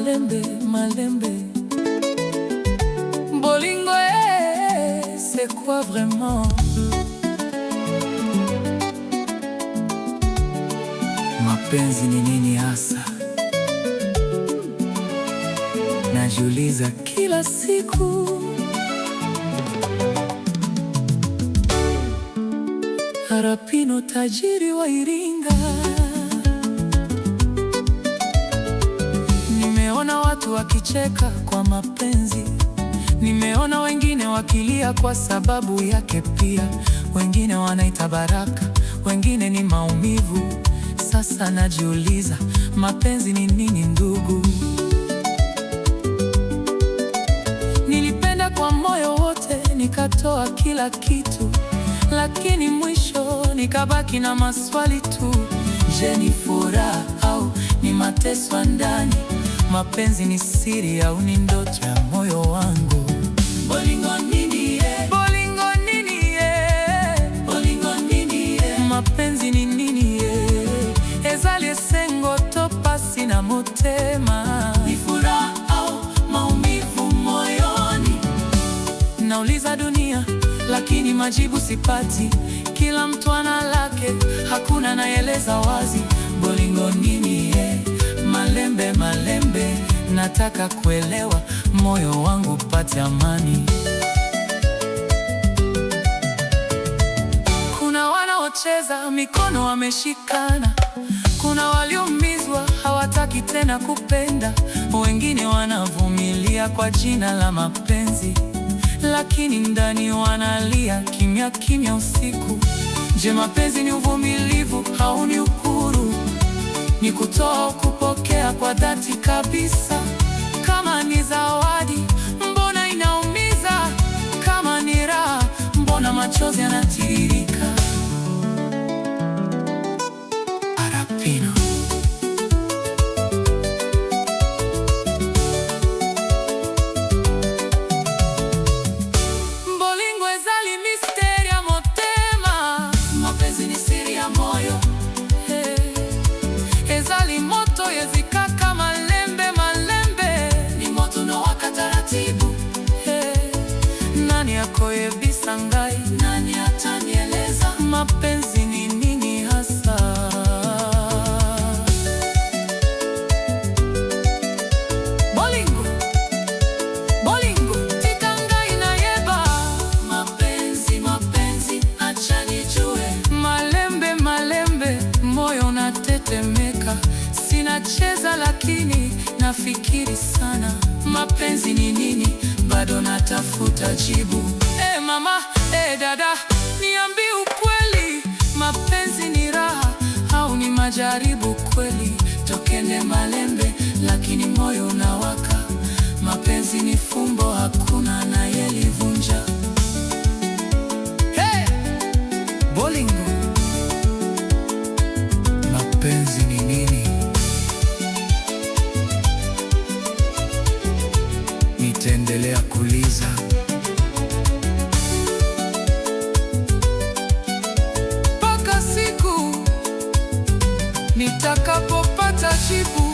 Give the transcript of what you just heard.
malembe, malembe. Bolingo, c'est quoi vraiment? Mapenzi ni nini hasa? Najiuliza kila siku. Arapino, tajiri wa Iringa. Nimeona watu wakicheka kwa mapenzi, nimeona wengine wakilia kwa sababu yake pia. Wengine wanaita baraka, wengine ni maumivu. Sasa najiuliza, mapenzi ni nini ndugu? Nilipenda kwa moyo wote, nikatoa kila kitu, lakini mwisho nikabaki na maswali tu. Je, ni furaha au ni mateso ndani? Mapenzi ni siri au ni ndoto ya moyo wangu? Bolingo nini ye? Bolingo nini ye? Bolingo nini ye? Mapenzi ni nini ye? Ezali esengo to pasi na motema. Ni furaha au maumivu moyoni? Nauliza dunia, lakini majibu sipati. Kila mtu ana lake, hakuna anaeleza wazi. Bolingo nini ye? Malembe, malembe. Nataka kuelewa, moyo wangu upate amani. Kuna wanaocheza mikono wameshikana, kuna waliumizwa hawataki tena kupenda. Wengine wanavumilia kwa jina la mapenzi, lakini ndani wanalia kimya kimya usiku. Je, mapenzi ni uvumilivu au ni uhuru? Ni kutoa au kupokea kwa dhati kabisa? Kama ni zawadi, mbona inaumiza? Kama ni raha, mbona machozi yanatiririka? Arapino. Bolingo ezali mysteri ya motema. Mapenzi ni siri ya moyo. Ezali moto yezikaka malembe, malembe. Ni moto no waka taratibu. Nani akoyebisa ngai? Nani atanieleza? Mapenzi ni nini hasa? Bolingo, bolingo, tika ngai nayeba. Mapenzi, mapenzi, acha nijue. Malembe, malembe, moyo unatetemeka. Sinacheza lakini nafikiri sana. Mapenzi ni nini? Bado natafuta jibu. Mama, dada, niambie ukweli. Mapenzi ni raha au ni majaribu kweli? Tokene malembe, lakini moyo unawaka. Mapenzi ni fumbo, hakuna anayelivunja. Bolingo, mapenzi ni nini? Nitaendelea kuuliza mpaka siku nitakapopata jibu.